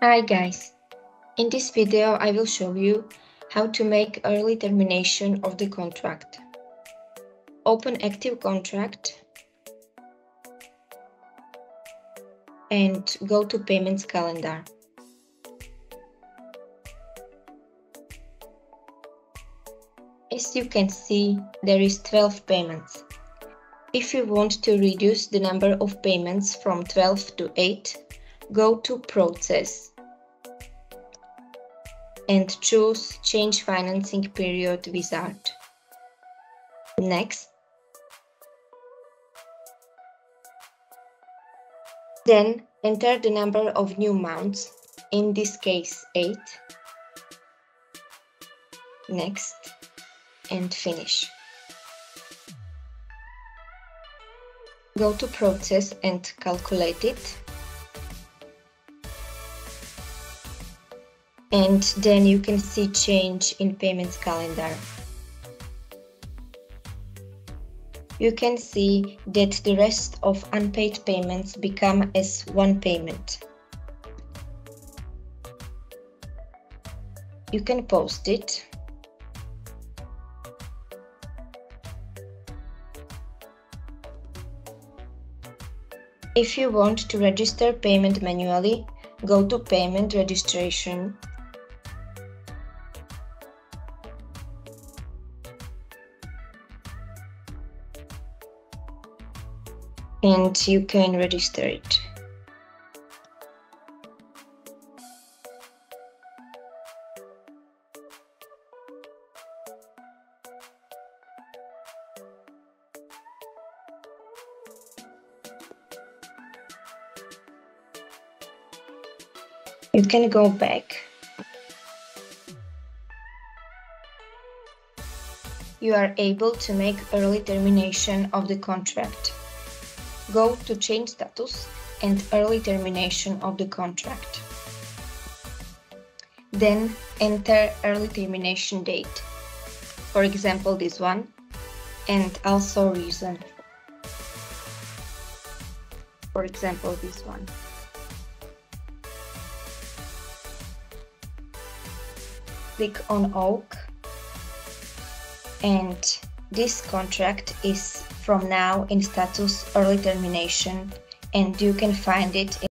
Hi guys, in this video I will show you how to make early termination of the contract. Open active contract and go to payments calendar. As you can see, there is 12 payments. If you want to reduce the number of payments from 12 to 8, go to Process and choose Change Financing Period Wizard. Next. Then enter the number of new months, in this case 8. Next. And finish. Go to Process and calculate it. And then you can see change in payments calendar. You can see that the rest of unpaid payments become as one payment. You can post it. If you want to register payment manually, go to Payment Registration. And you can register it. You can go back. You are able to make early termination of the contract. Go to Change Status and Early Termination of the contract. Then enter early termination date, for example this one, and also reason, for example this one. Click on OK, and this contract is from now in status early termination, and you can find it in